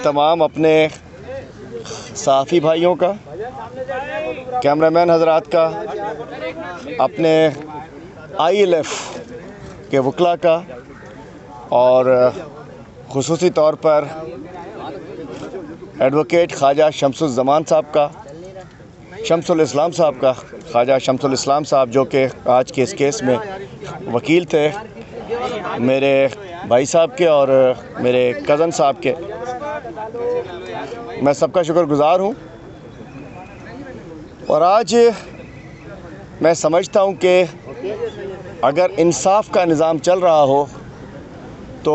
तमाम अपने सहाफ़ी भाइयों का, कैमरामैन हजरात का, अपने ILF के वकला का और ख़ुसूसी तौर पर एडवोकेट ख्वाजा शम्सुज़्ज़मान साहब का, शम्सुल इस्लाम साहब का, ख्वाजा शम्सुल इस्लाम साहब जो कि आज के इस केस में वकील थे, मेरे भाई साहब के और मेरे कज़न साहब के, मैं सबका शुक्रगुज़ार हूँ। और आज मैं समझता हूँ कि अगर इंसाफ का निज़ाम चल रहा हो तो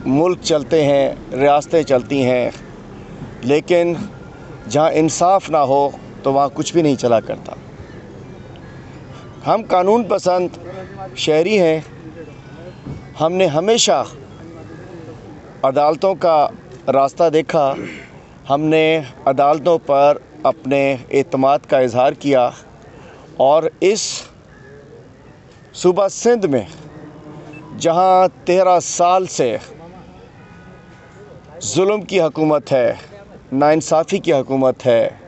मुल्क चलते हैं, रियासतें चलती हैं, लेकिन जहाँ इंसाफ ना हो तो वहाँ कुछ भी नहीं चला करता। हम कानून पसंद शहरी हैं। हमने हमेशा अदालतों का रास्ता देखा, हमने अदालतों पर अपने एतमाद का इज़हार किया और इस सूबा सिंध में जहाँ 13 साल से जुल्म की हुकूमत है, नाइंसाफ़ी की हुकूमत है,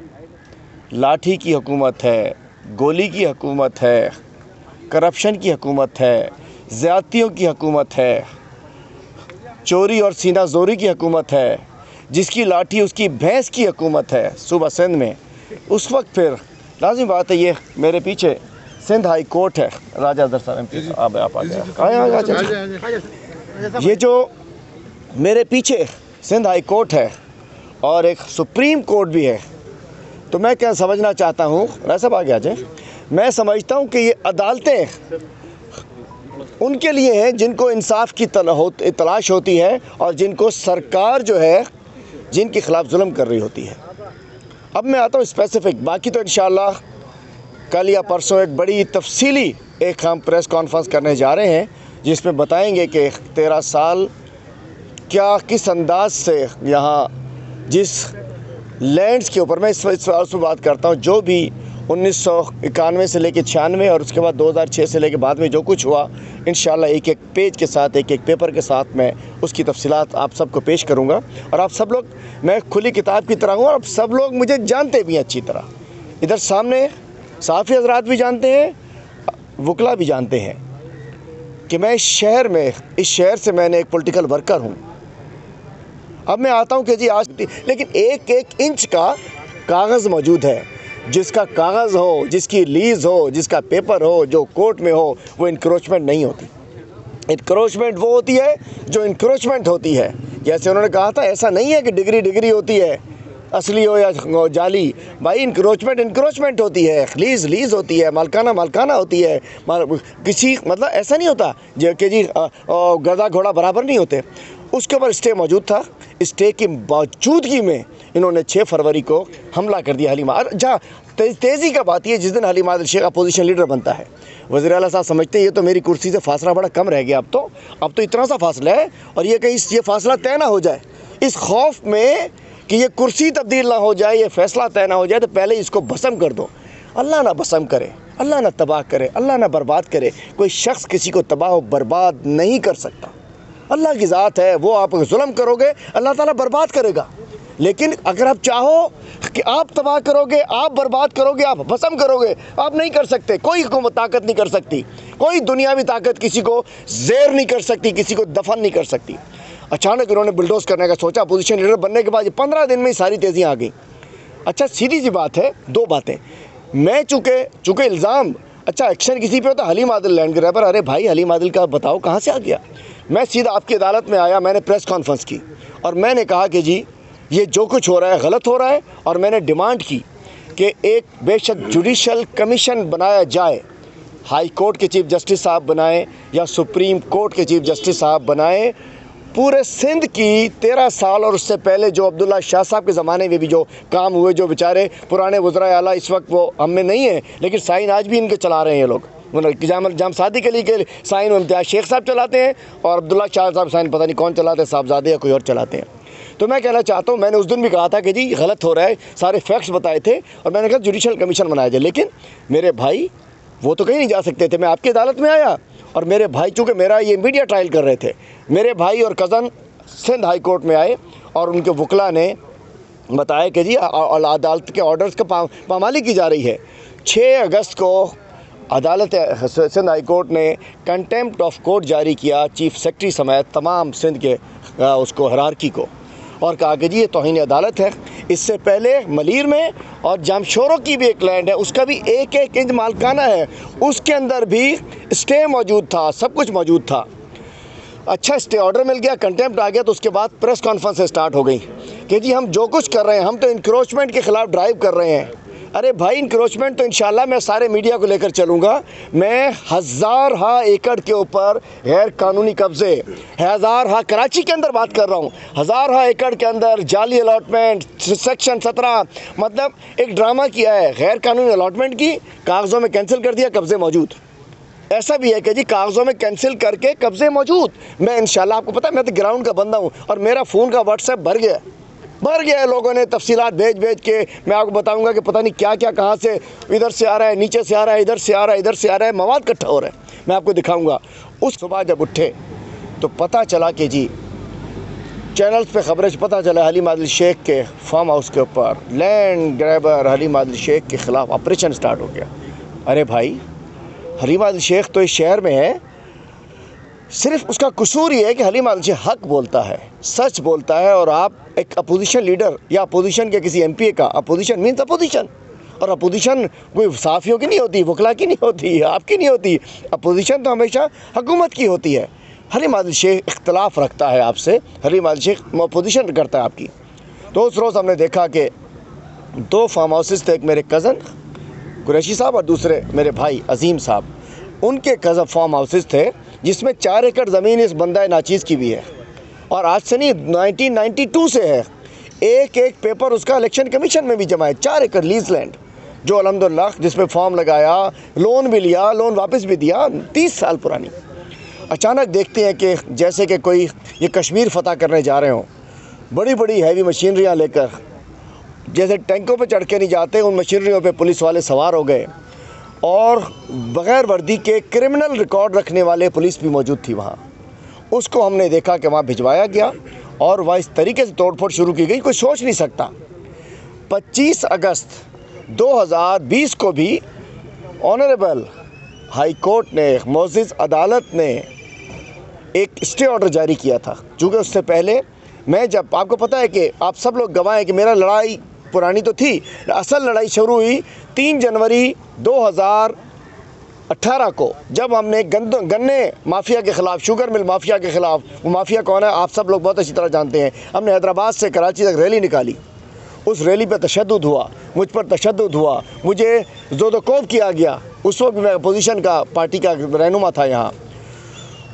लाठी की हुकूमत है, गोली की हुकूमत है, करप्शन की हुकूमत है, ज़्यादतियों की हुकूमत है, चोरी और सीना जोरी की हुकूमत है, जिसकी लाठी उसकी भैंस की हुकूमत है सूबा सिंध में, उस वक्त फिर लाज़िम बात है। ये मेरे पीछे सिंध हाई कोर्ट है, राजा दर साहब आप आ गए। ये जो मेरे पीछे सिंध हाई कोर्ट है और एक सुप्रीम कोर्ट भी है, तो मैं क्या समझना चाहता हूँ, सब आ गया जी, मैं समझता हूँ कि ये अदालतें उनके लिए हैं जिनको इंसाफ की तलाश होती है और जिनको सरकार जो है जिनके ख़िलाफ़ जुल्म कर रही होती है। अब मैं आता हूँ स्पेसिफ़िक, बाकी तो इंशाअल्लाह कल या परसों एक बड़ी तफसीली एक हम प्रेस कॉन्फ्रेंस करने जा रहे हैं जिसमें बताएंगे कि 13 साल क्या किस अंदाज से यहाँ जिस लैंड्स के ऊपर, मैं इस सवाल से बात करता हूँ, जो भी 1991 से लेकर 96 और उसके बाद 2006 से लेकर बाद में जो कुछ हुआ, इंशाअल्लाह एक एक पेज के साथ, एक एक पेपर के साथ मैं उसकी तफसीलात आप सबको पेश करूँगा। और आप सब लोग, मैं खुली किताब की तरह हूँ और सब लोग मुझे जानते भी हैं अच्छी तरह। इधर सामने सहाफ़ी हज़रात भी जानते हैं, वकला भी जानते हैं कि मैं इस शहर से मैंने एक पॉलिटिकल वर्कर हूँ। अब मैं आता हूँ कि जी आज, लेकिन एक एक इंच का कागज़ मौजूद है। जिसका कागज़ हो, जिसकी लीज़ हो, जिसका पेपर हो, जो कोर्ट में हो, वो इंक्रोचमेंट नहीं होती। इंक्रोचमेंट वो होती है जो इंक्रोचमेंट होती है। जैसे उन्होंने कहा था, ऐसा नहीं है कि डिग्री होती है, असली हो या जाली। भाई इंक्रोचमेंट होती है, लीज़ होती है, मालकाना होती है। किसी मतलब ऐसा नहीं होता जो कि जी गधा घोड़ा बराबर नहीं होते। उसके ऊपर स्टे मौजूद था। स्टे की मौजूदगी में इन्होंने 6 फरवरी को हमला कर दिया हलीमा। जहाँ तेज़ी का बात ये, जिस दिन हलीमा आदिल शेख अपोजिशन लीडर बनता है, वज़ीर आला साहब समझते हैं ये तो मेरी कुर्सी से फासला बड़ा कम रह गया, अब तो इतना सा फासला है और ये कहीं ये फासला तय ना हो जाए, इस खौफ में कि ये कुर्सी तब्दील ना हो जाए, ये फ़ैसला तय ना हो जाए, तो पहले इसको भस्म कर दो। अल्लाह ना भस्म करे, अल्लाह ना तबाह करे, अल्लाह ना बर्बाद करे। कोई शख्स किसी को तबाह बर्बाद नहीं कर सकता। अल्लाह की ज़ात है, वो आप जुल्म करोगे अल्लाह ताला बर्बाद करेगा। लेकिन अगर आप चाहो कि आप तबाह करोगे, आप बर्बाद करोगे, आप भस्म करोगे, आप नहीं कर सकते। कोई हुकूमत ताकत नहीं कर सकती, कोई दुनियावी ताकत किसी को ज़ेर नहीं कर सकती, किसी को दफन नहीं कर सकती। अचानक इन्होंने बुलडोज़ करने का सोचा। अपोजिशन लीडर बनने के बाद 15 दिन में ही सारी तेज़ियाँ आ गई। अच्छा, सीधी सी बात है, 2 बातें। मैं चूँकि इल्ज़ाम, अच्छा एक्शन किसी पे होता, हलीम आदिल लैंड ग्रैबर, अरे भाई हलीम आदिल का बताओ कहाँ से आ गया। मैं सीधा आपकी अदालत में आया, मैंने प्रेस कॉन्फ्रेंस की और मैंने कहा कि जी ये जो कुछ हो रहा है गलत हो रहा है, और मैंने डिमांड की कि एक बेशक जुडिशल कमीशन बनाया जाए, हाई कोर्ट के चीफ जस्टिस साहब बनाएं या सुप्रीम कोर्ट के चीफ जस्टिस साहब बनाएं। पूरे सिंध की 13 साल और उससे पहले जो अब्दुल्ला शाह साहब के ज़माने में भी जो काम हुए, जो बेचारे पुराने वज़राए आला इस वक्त वो हम में नहीं है, लेकिन साइन आज भी इनके चला रहे हैं ये लोग। जाम सादी के लिए साइन इम्तियाज़ शेख साहब चलाते हैं और अब्दुल्ला शाह साहब साइन पता नहीं कौन चलाते हैं, साहबजादे या कोई और चलाते हैं। तो मैं कहना चाहता हूँ, मैंने उस दिन भी कहा था कि जी गलत हो रहा है, सारे फैक्ट्स बताए थे और मैंने कहा जुडिशल कमीशन बनाया जाए। लेकिन मेरे भाई वो तो कहीं नहीं जा सकते थे। मैं आपकी अदालत में आया और मेरे भाई, चूँकि मेरा ये मीडिया ट्रायल कर रहे थे, मेरे भाई और कज़न सिंध हाई कोर्ट में आए और उनके वकला ने बताया कि जी अदालत के ऑर्डर्स का पामाली की जा रही है। 6 अगस्त को अदालत सिंध हाई कोर्ट ने कंटेम्प्ट ऑफ कोर्ट जारी किया चीफ सेक्रेटरी समेत तमाम सिंध के उसको हरारकी को, और कहा कि जी ये तौहीन अदालत है। इससे पहले मलीर में और जामशोरों की भी एक लैंड है, उसका भी 1-1 इंच मालकाना है, उसके अंदर भी स्टे मौजूद था, सब कुछ मौजूद था। अच्छा, स्टे ऑर्डर मिल गया, कंटेम्प्ट आ गया, तो उसके बाद प्रेस कॉन्फ्रेंस स्टार्ट हो गई कि जी हम जो कुछ कर रहे हैं, हम तो इंक्रोचमेंट के ख़िलाफ़ ड्राइव कर रहे हैं। अरे भाई, इंक्रोचमेंट तो इंशाल्लाह मैं सारे मीडिया को लेकर चलूँगा। मैं 1000 एकड़ के ऊपर गैर कानूनी कब्ज़े, 1000 कराची के अंदर बात कर रहा हूँ, 1000 एकड़ के अंदर जाली अलॉटमेंट, सेक्शन 17, मतलब एक ड्रामा किया है। गैर कानूनी अलॉटमेंट की, कागज़ों में कैंसिल कर दिया, कब्ज़े मौजूद। ऐसा भी है कि जी कागज़ों में कैंसिल करके कब्ज़े मौजूद। मैं इंशाल्लाह, आपको पता है मैं तो ग्राउंड का बंदा हूँ और मेरा फ़ोन का व्हाट्सएप भर गया है। लोगों ने तफसीलात भेज के मैं आपको बताऊंगा कि पता नहीं क्या क्या कहाँ से इधर से आ रहा है, नीचे से आ रहा है, इधर से आ रहा है, इधर से आ रहा है, मवाद इकट्ठा हो रहा है। मैं आपको दिखाऊंगा। उस सुबह जब उठे तो पता चला कि जी चैनल्स पे खबरें पता चला हलीम आदिल शेख के फार्म हाउस के ऊपर लैंड ग्रैबर हलीम आदिल शेख के ख़िलाफ़ ऑपरेशन स्टार्ट हो गया। अरे भाई, हलीम आदिल शेख तो इस शहर में है, सिर्फ उसका कसूर ये है कि हलीम आदिल शेख हक बोलता है, सच बोलता है। और आप एक अपोजिशन लीडर या अपोजिशन के किसी एमपी का, अपोजिशन मीन्स अपोजिशन, और अपोजिशन कोई साफ़ियों की नहीं होती, वकला की नहीं होती, आपकी नहीं होती। अपोजिशन तो हमेशा हुकूमत की होती है। हलीम आदिल शेख इख्तलाफ रखता है आपसे, हलीम आदिल शेख अपोजिशन करता है आपकी। तो उस रोज़ हमने देखा कि 2 फार्म हाउसेस थे, एक मेरे कज़न कुरैशी साहब और दूसरे मेरे भाई अजीम साहब, उनके कज़न फार्म हाउसेस थे, जिसमें 4 एकड़ ज़मीन इस बंदा नाचीज़ की भी है, और आज से नहीं 1992 से है। एक पेपर उसका इलेक्शन कमीशन में भी जमा है। 4 एकड़ लीज लैंड जो अल्हम्दुलिल्लाह जिसमें फॉर्म लगाया, लोन भी लिया, लोन वापस भी दिया, 30 साल पुरानी। अचानक देखते हैं कि जैसे कि कोई ये कश्मीर फ़तह करने जा रहे हों, बड़ी बड़ी हैवी मशीनरियाँ लेकर, जैसे टैंकों पे चढ़ के नहीं जाते, उन मशीनरियों पे पुलिस वाले सवार हो गए, और बग़ैर वर्दी के क्रिमिनल रिकॉर्ड रखने वाले पुलिस भी मौजूद थी वहाँ। उसको हमने देखा कि वहाँ भिजवाया गया और वह इस तरीके से तोड़फोड़ शुरू की गई, कोई सोच नहीं सकता। 25 अगस्त 2020 को भी ऑनरेबल हाई कोर्ट ने, मोअज़्ज़िज़ अदालत ने एक स्टे ऑर्डर जारी किया था। चूँकि उससे पहले मैं, जब आपको पता है कि आप सब लोग गवाह हैं कि मेरा लड़ाई पुरानी तो थी, असल लड़ाई शुरू हुई 3 जनवरी 2018 को, जब हमने गन्ने माफिया के ख़िलाफ़, शुगर मिल माफिया के ख़िलाफ़, वो माफिया कौन है आप सब लोग बहुत अच्छी तरह जानते हैं, हमने हैदराबाद से कराची तक रैली निकाली। उस रैली पर तशद्दुद हुआ, मुझ पर तशद्दुद हुआ, मुझे ज़ोदोकोब किया गया। उस वक्त मैं अपोजिशन का पार्टी का रहनुमा था यहाँ।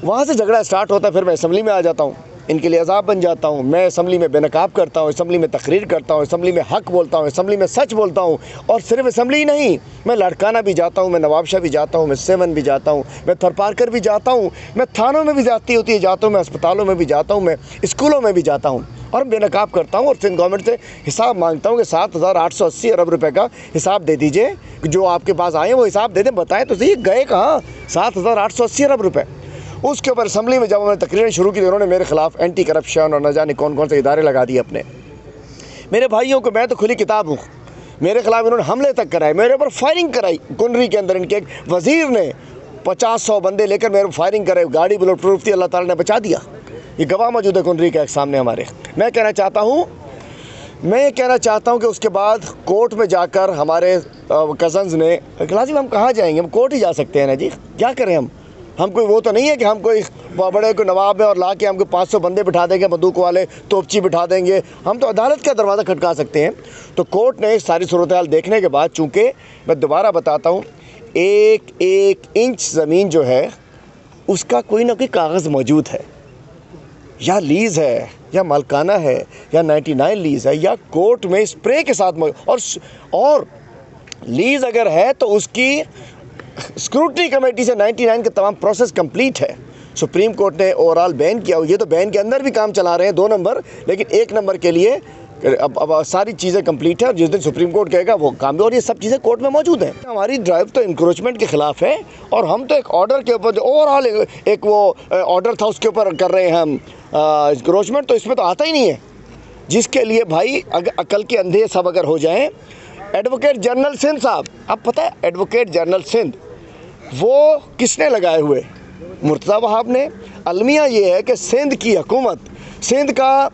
वहाँ से झगड़ा स्टार्ट होता है, फिर मैं असम्बली में आ जाता हूँ, इनके लिए अज़ाब बन जाता हूँ। मैं असम्बली में बेनकाब करता हूँ, असम्बली में तकरीर करता हूँ, असम्बली में हक बोलता हूँ, असम्बली में सच बोलता हूँ। और सिर्फ असम्बली ही नहीं, मैं लड़काना भी जाता हूँ, मैं नवाबशाह भी जाता हूँ, मैं सेवन भी जाता हूँ, मैं थरपारकर भी जाता हूँ, मैं थानों में भी जाती होती है जाता हूँ, मैं अस्पतालों में भी जाता हूँ, मैं स्कूलों में भी जाता हूँ, और बेनकाब करता हूँ। और सिंध गवर्नमेंट से हिसाब मांगता हूँ कि 7,880 अरब रुपये का हिसाब दे दीजिए, जो आपके पास आए वो हिसाब दे दें। बताएं तो सही, गए कहाँ 7,880 अरब रुपये। उसके ऊपर असम्बली में जब उन्होंने तकरीरें शुरू की, उन्होंने मेरे ख़िलाफ़ एंटी करप्शन और न जाने कौन कौन से इदारे लगा दिए अपने। मेरे भाइयों को, मैं तो खुली किताब हूँ, मेरे ख़िलाफ़ इन्होंने हमले तक कराए, मेरे ऊपर फायरिंग कराई। कुनरी के अंदर इनके एक वज़ीर ने 50-100 बंदे लेकर मेरे फायरिंग कराई, गाड़ी बुलेट प्रूफ थी, अल्लाह ताला ने बचा दिया। ये गवाह मौजूद है कुनरी के सामने हमारे। मैं कहना चाहता हूँ कि उसके बाद कोर्ट में जाकर हमारे कज़न्स ने, लाजिम हम कहाँ जाएंगे, हम कोर्ट ही जा सकते हैं ना जी, क्या करें हम कोई वो तो नहीं है कि हम कोई बड़े को नवाब है और ला के हमको 500 बंदे बिठा देंगे, बंदूक वाले तोपची बिठा देंगे। हम तो अदालत का दरवाज़ा खटका सकते हैं। तो कोर्ट ने सारी सूरत हाल देखने के बाद, चूँकि मैं दोबारा बताता हूँ, 1 इंच ज़मीन जो है उसका कोई ना कोई कागज़ मौजूद है, या लीज़ है, या मालकाना है, या 99 लीज़ है, या कोर्ट में स्प्रे के साथ और लीज़ अगर है तो उसकी स्क्रूटनी कमेटी से 99 के तमाम प्रोसेस कंप्लीट है। सुप्रीम कोर्ट ने ओवरऑल बैन किया। ये तो बैन के अंदर भी काम चला रहे हैं 2 नंबर, लेकिन 1 नंबर के लिए अब सारी चीज़ें कंप्लीट है, और जिस दिन सुप्रीम कोर्ट कहेगा वो काम भी, और ये सब चीज़ें कोर्ट में मौजूद हैं। हमारी ड्राइव तो इंक्रोचमेंट के ख़िलाफ़ है, और हम तो एक ऑर्डर के ऊपर, जो ओवरऑल एक वो ऑर्डर था उसके ऊपर कर रहे हैं हम। इंक्रोचमेंट तो इसमें तो आता ही नहीं है, जिसके लिए भाई अकल के अंधे सब अगर हो जाएं। एडवोकेट जनरल सिंध साहब, अब पता है एडवोकेट जनरल सिंध वो किसने लगाए हुए? मुर्तज़ा वहाब ने। अलमिया ये है कि सिंध की हुकूमत, सिंध का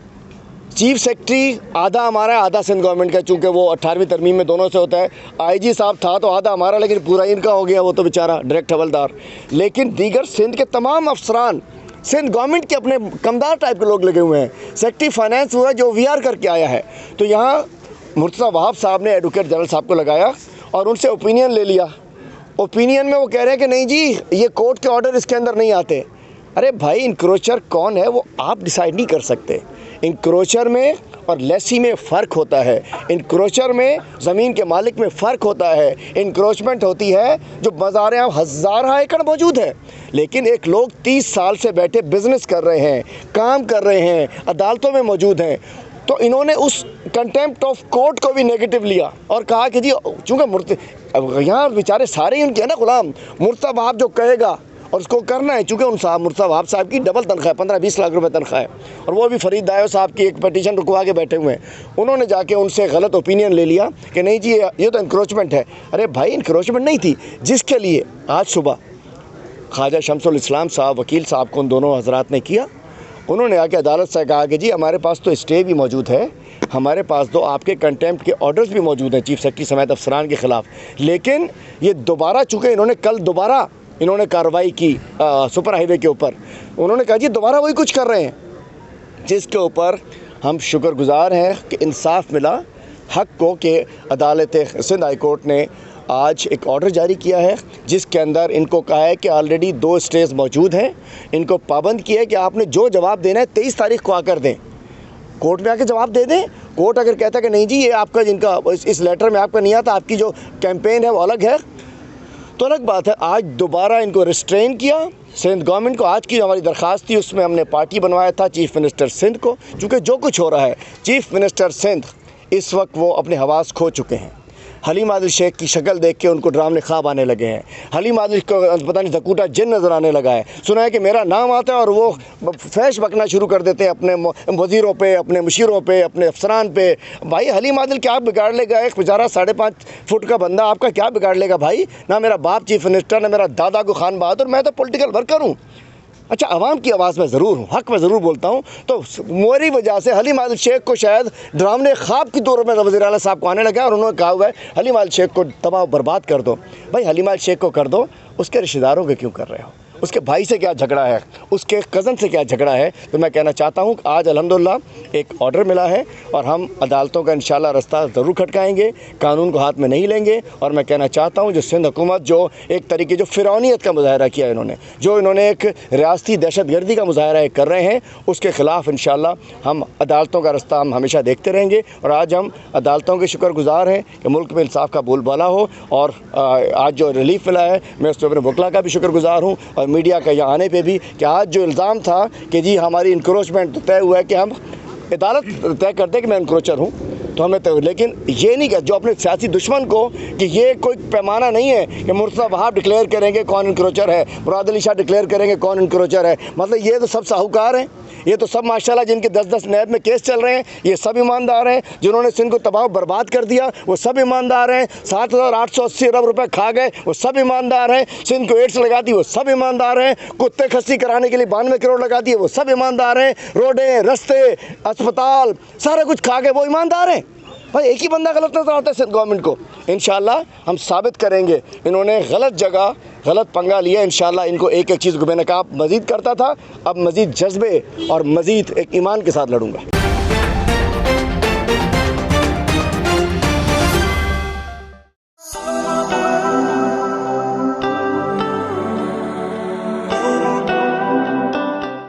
चीफ सेक्रेटरी आधा हमारा है आधा सिंध गवर्नमेंट का, चूँकि वो 18वीं तरमीम में दोनों से होता है। आईजी साहब था तो आधा हमारा, लेकिन पूरा इनका हो गया, वो तो बेचारा डायरेक्ट हवलदार। लेकिन दीगर सिंध के तमाम अफसरान सिंध गवर्नमेंट के अपने कमदार टाइप के लोग लगे हुए हैं। सेक्रेटरी फाइनेंस हुआ जो वीआर करके आया है। तो यहाँ मुर्तज़ा वहाब साहब ने एडवोकेट जनरल साहब को लगाया और उनसे ओपिनियन ले लिया। ओपिनियन में वो कह रहे हैं कि नहीं जी ये कोर्ट के ऑर्डर इसके अंदर नहीं आते। अरे भाई इंक्रोचर कौन है वो आप डिसाइड नहीं कर सकते। इंक्रोचर में और लेसी में फ़र्क होता है। इंक्रोचर में ज़मीन के मालिक में फ़र्क होता है। इंक्रोचमेंट होती है जो बाज़ारें आप हज़ार एकड़ मौजूद है, लेकिन एक लोग 30 साल से बैठे बिज़नेस कर रहे हैं, काम कर रहे हैं, अदालतों में मौजूद हैं। तो इन्होंने उस कंटेम्प्ट ऑफ कोर्ट को भी नेगेटिव लिया और कहा कि जी चूँकि यहाँ बेचारे सारे ही उनके हैं ना गुलाम। मुर्तज़ा वहाब जो कहेगा और उसको करना है, चूँकि उन साहब मुर्तज़ा वहाब साहब की डबल तनख्वाह है, 15-20 लाख रुपए तनख्वाह है, और वो भी फरीद दायो साहब की एक पटिशन रुकवा के बैठे हुए हैं। उन्होंने जाके उनसे गलत ओपिनियन ले लिया कि नहीं जी ये तो इंक्रोचमेंट है। अरे भाई इंक्रोचमेंट नहीं थी, जिसके लिए आज सुबह ख्वाजा शमसुल इस्लाम साहब वकील साहब को उन दोनों हजरात ने किया। उन्होंने आके अदालत से कहा कि जी हमारे पास तो स्टे भी मौजूद है, हमारे पास तो आपके कंटेम्प्ट के ऑर्डर्स भी मौजूद हैं चीफ सेक्रेटरी समेत अफसरान के ख़िलाफ़, लेकिन ये दोबारा चूँकि इन्होंने कल दोबारा कार्रवाई की सुपर हाईवे के ऊपर, उन्होंने कहा जी दोबारा वही कुछ कर रहे हैं, जिसके ऊपर हम शुक्रगुजार हैं कि इंसाफ मिला हक़ को कि अदालत सिंध हाई कोर्ट ने आज एक ऑर्डर जारी किया है जिसके अंदर इनको कहा है कि ऑलरेडी 2 स्टेज मौजूद हैं। इनको पाबंद किया है कि आपने जो जवाब देना है 23 तारीख को आकर दें, कोर्ट में आके जवाब दे दें। कोर्ट अगर कहता है कि नहीं जी ये आपका जिनका इस लेटर में आपका नहीं आता, आपकी जो कैंपेन है वो अलग है, तो अलग बात है। आज दोबारा इनको रिस्ट्रेन किया सिंध गवर्नमेंट को। आज की हमारी दरख्वास्त थी उसमें हमने पार्टी बनवाया था चीफ़ मिनिस्टर सिंध को, चूँकि जो कुछ हो रहा है चीफ़ मिनिस्टर सिंध इस वक्त वो अपने हवास खो चुके हैं। हलीम आदिल शेख की शक्ल देख के उनको डरावने ख्वाब आने लगे हैं। हलीम आदिल को पता नहीं धकूटा जिन नज़र आने लगा है। सुना है कि मेरा नाम आता है और वो फैश बकना शुरू कर देते हैं अपने वज़ीरों पे, अपने मुशीरों पे, अपने अफसरान पे। भाई हलीम आदिल क्या बिगाड़ लेगा? एक बेचारा 5.5 फुट का बंदा आपका क्या बिगाड़ लेगा भाई? ना मेरा बाप चीफ मिनिस्टर, ना मेरा दादा को खान बहादुर, मैं तो पॉलिटिकल वर्कर हूँ। अच्छा आवाम की आवाज़ में ज़रूर हूँ, हक़ में ज़रूर बोलता हूँ। तो मेरी वजह से हलीम आदिल शेख को शायद डरावने ख्वाब की तौर में वज़ीर आला साहब को आने लगा और उन्होंने कहा हुआ है हलीम आदिल शेख को तबाह बर्बाद कर दो। भाई हलीम आदिल शेख को कर दो, उसके रिश्तेदारों के क्यों कर रहे हो? उसके भाई से क्या झगड़ा है, उसके कज़न से क्या झगड़ा है? तो मैं कहना चाहता हूँ आज अल्हम्दुलिल्लाह एक ऑर्डर मिला है और हम अदालतों का इंशाल्लाह रास्ता ज़रूर खटकाएंगे, कानून को हाथ में नहीं लेंगे। और मैं कहना चाहता हूँ जो सिंध हुकूमत जो एक तरीके जो फ़िरौनियत का मुजाहरा किया इन्होंने एक रियासती दहशतगर्दी का मुजाहरा कर रहे हैं, उसके ख़िलाफ़ इंशाल्लाह हम अदालतों का रास्ता हम हमेशा देखते रहेंगे। और आज हम अदालतों के शुक्रगुजार हैं कि मुल्क में इंसाफ का बोलबाला हो। और आज जो रिलीफ मिला है मैं उस पर अपने वकला का भी शुक्रगुजार हूँ और मीडिया का यहाँ आने पे भी कि आज जो इल्ज़ाम था कि जी हमारी इंक्रोचमेंट तय हुआ है कि हम अदालत तय करते कि मैं इंक्रोचर हूँ, तो हमें तो, लेकिन ये नहीं कि जो अपने सियासी दुश्मन को कि ये कोई पैमाना नहीं है कि मुर्तज़ा वहाब डिक्लेयर करेंगे कौन इंक्रोचर है, मुराद अली शाह डिक्लेयर करेंगे कौन इंक्रोचर है। मतलब ये तो सब साहूकार हैं, ये तो सब माशाल्लाह जिनके 10-10 नैब में केस चल रहे हैं, ये सब ईमानदार हैं। जिन्होंने सिंध को तबाह बर्बाद कर दिया वो सब ईमानदार हैं। 7,880 अरब रुपए खा गए वो सब ईमानदार हैं। सिंध को एड्स लगा दी वो सब ईमानदार हैं। कुत्ते खस्सी कराने के लिए 92 करोड़ लगा दिए वो सब ईमानदार हैं। रोडें, रस्ते, अस्पताल सारा कुछ खा गए वो ईमानदार हैं। भाई एक ही बंदा गलत नजर आता है सिंध गवर्नमेंट को। इंशाल्लाह हम साबित करेंगे इन्होंने गलत जगह गलत पंगा लिया। इंशाल्लाह इनको एक एक चीज़ को मैंने कहा मज़ीद करता था, अब मज़ीद जज्बे और मज़ीद एक ईमान के साथ लड़ूंगा।